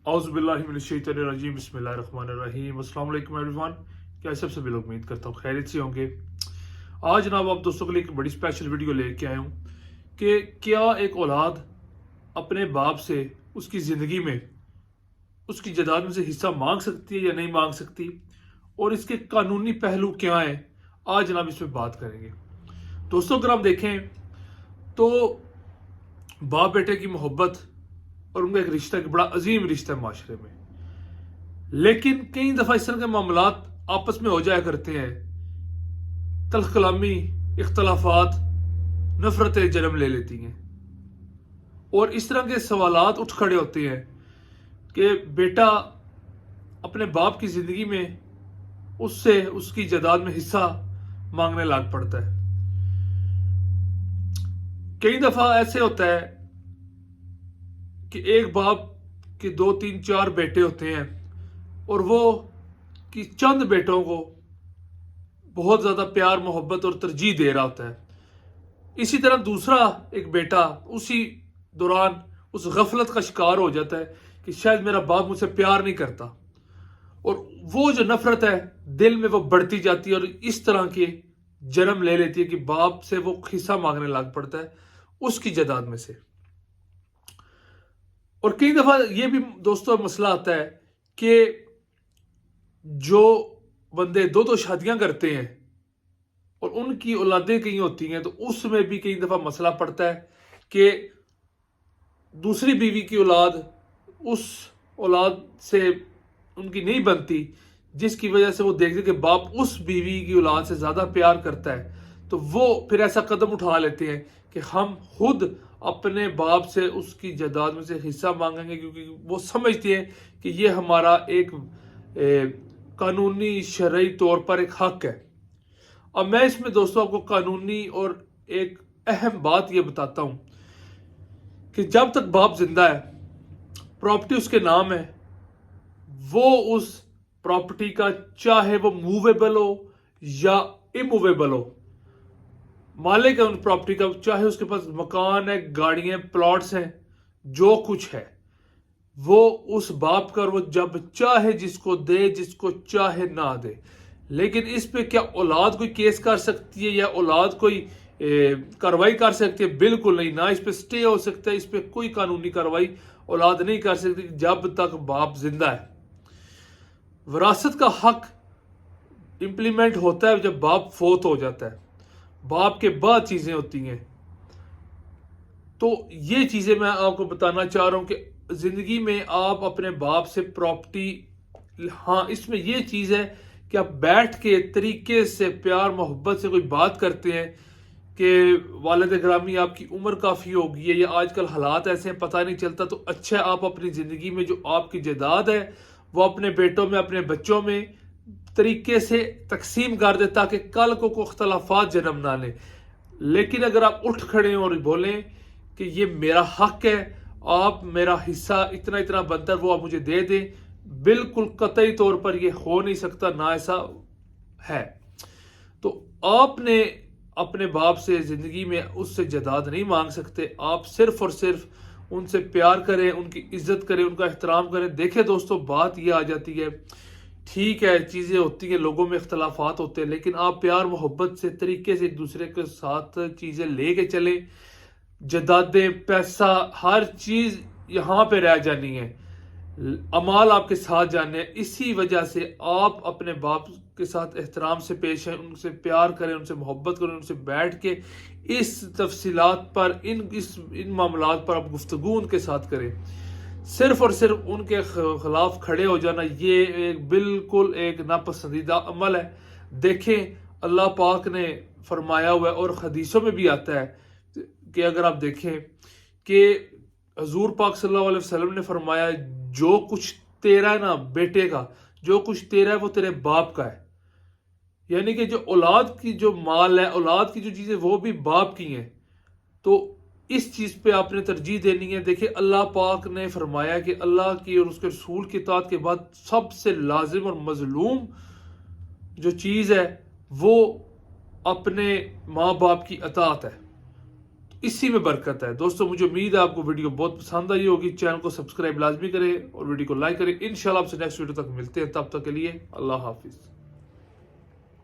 اعوذ باللہ من الشیطان الرجیم بسم اللہ الرحمن الرحیم السلام علیکم ایوریون. کیا سب سے لوگ امید کرتا ہوں خیریت سے ہوں گے. آج جناب آپ دوستوں کے لیے ایک بڑی اسپیشل ویڈیو لے کے آیا ہوں کہ کیا ایک اولاد اپنے باپ سے اس کی زندگی میں اس کی جائیداد میں سے حصہ مانگ سکتی ہے یا نہیں مانگ سکتی، اور اس کے قانونی پہلو کیا ہیں. آج جناب اس پہ بات کریں گے. دوستوں اگر آپ دیکھیں تو باپ بیٹے کی محبت اور ان کا ایک رشتہ، ایک بڑا عظیم رشتہ ہے معاشرے میں، لیکن کئی دفعہ اس طرح کے معاملات آپس میں ہو جایا کرتے ہیں، تلخ کلامی، اختلافات، نفرتیں جنم لے لیتی ہیں، اور اس طرح کے سوالات اٹھ کھڑے ہوتے ہیں کہ بیٹا اپنے باپ کی زندگی میں اس سے اس کی جائیداد میں حصہ مانگنے لگ پڑتا ہے. کئی دفعہ ایسے ہوتا ہے کہ ایک باپ کے 2 3 4 بیٹے ہوتے ہیں اور وہ کہ چند بیٹوں کو بہت زیادہ پیار محبت اور ترجیح دے رہا ہوتا ہے. اسی طرح دوسرا ایک بیٹا اسی دوران اس غفلت کا شکار ہو جاتا ہے کہ شاید میرا باپ مجھ سے پیار نہیں کرتا، اور وہ جو نفرت ہے دل میں وہ بڑھتی جاتی ہے اور اس طرح کے جنم لے لیتی ہے کہ باپ سے وہ حصہ مانگنے لگ پڑتا ہے اس کی جائیداد میں سے. اور کئی دفعہ یہ بھی دوستوں مسئلہ آتا ہے کہ جو بندے 2 شادیاں کرتے ہیں اور ان کی اولادیں کہیں ہوتی ہیں تو اس میں بھی کئی دفعہ مسئلہ پڑتا ہے کہ دوسری بیوی کی اولاد اس اولاد سے ان کی نہیں بنتی، جس کی وجہ سے وہ دیکھتے کہ باپ اس بیوی کی اولاد سے زیادہ پیار کرتا ہے، تو وہ پھر ایسا قدم اٹھا لیتے ہیں کہ ہم خود اپنے باپ سے اس کی جائیداد میں سے حصہ مانگیں گے، کیونکہ وہ سمجھتے ہیں کہ یہ ہمارا ایک قانونی شرعی طور پر ایک حق ہے. اب میں اس میں دوستوں آپ کو قانونی اور ایک اہم بات یہ بتاتا ہوں کہ جب تک باپ زندہ ہے، پراپرٹی اس کے نام ہے، وہ اس پراپرٹی کا چاہے وہ موویبل ہو یا اموویبل ہو، مالک ہے ان پراپرٹی کا، چاہے اس کے پاس مکان ہے، گاڑیاں، پلاٹس ہیں، جو کچھ ہے وہ اس باپ کا، اور وہ جب چاہے جس کو دے، جس کو چاہے نہ دے. لیکن اس پہ کیا اولاد کوئی کیس کر سکتی ہے یا اولاد کوئی کارروائی کر سکتی ہے؟ بالکل نہیں. نہ اس پہ سٹے ہو سکتا ہے، اس پہ کوئی قانونی کارروائی اولاد نہیں کر سکتی جب تک باپ زندہ ہے. وراثت کا حق امپلیمنٹ ہوتا ہے جب باپ فوت ہو جاتا ہے، باپ کے بعد چیزیں ہوتی ہیں. تو یہ چیزیں میں آپ کو بتانا چاہ رہا ہوں کہ زندگی میں آپ اپنے باپ سے پراپرٹی، ہاں اس میں یہ چیز ہے کہ آپ بیٹھ کے طریقے سے پیار محبت سے کوئی بات کرتے ہیں کہ والد گرامی آپ کی عمر کافی ہو گئی ہے یا آج کل حالات ایسے ہیں پتہ نہیں چلتا، تو اچھا آپ اپنی زندگی میں جو آپ کی جائیداد ہے وہ اپنے بیٹوں میں، اپنے بچوں میں طریقے سے تقسیم کر دے تاکہ کل کو کوئی اختلافات جنم نہ لیں. لیکن اگر آپ اٹھ کھڑے اور بولیں کہ یہ میرا حق ہے، آپ میرا حصہ اتنا اتنا بنتا ہے وہ آپ مجھے دے دیں، بالکل قطعی طور پر یہ ہو نہیں سکتا، نہ ایسا ہے. تو آپ نے اپنے باپ سے زندگی میں اس سے جائیداد نہیں مانگ سکتے. آپ صرف اور صرف ان سے پیار کریں، ان کی عزت کریں، ان کا احترام کریں. دیکھیں دوستو بات یہ آ جاتی ہے، ٹھیک ہے چیزیں ہوتی ہیں، لوگوں میں اختلافات ہوتے ہیں، لیکن آپ پیار محبت سے طریقے سے ایک دوسرے کے ساتھ چیزیں لے کے چلیں. جائیدادیں، پیسہ، ہر چیز یہاں پہ رہ جانی ہے، اعمال آپ کے ساتھ جانے ہیں. اسی وجہ سے آپ اپنے باپ کے ساتھ احترام سے پیش آئیں، ان سے پیار کریں، ان سے محبت کریں، ان سے بیٹھ کے اس تفصیلات پر، ان معاملات پر آپ گفتگو ان کے ساتھ کریں. صرف اور صرف ان کے خلاف کھڑے ہو جانا یہ ایک بالکل ایک ناپسندیدہ عمل ہے. دیکھیں اللہ پاک نے فرمایا ہوا ہے اور حدیثوں میں بھی آتا ہے کہ اگر آپ دیکھیں کہ حضور پاک صلی اللہ علیہ وسلم نے فرمایا جو کچھ تیرا ہے نا بیٹے کا، جو کچھ تیرا ہے وہ تیرے باپ کا ہے. یعنی کہ جو اولاد کی جو مال ہے، اولاد کی جو چیزیں وہ بھی باپ کی ہیں، تو اس چیز پہ آپ نے ترجیح دینی ہے. دیکھیں اللہ پاک نے فرمایا کہ اللہ کی اور اس کے رسول کی اطاعت کے بعد سب سے لازم اور مظلوم جو چیز ہے وہ اپنے ماں باپ کی اطاعت ہے. اسی میں برکت ہے۔ دوستوں مجھے امید ہے آپ کو ویڈیو بہت پسند آئی ہوگی، چینل کو سبسکرائب لازمی کریں اور ویڈیو کو لائک کریں۔ انشاءاللہ آپ سے نیکسٹ ویڈیو تک ملتے ہیں، تب تک کے لیے اللہ حافظ۔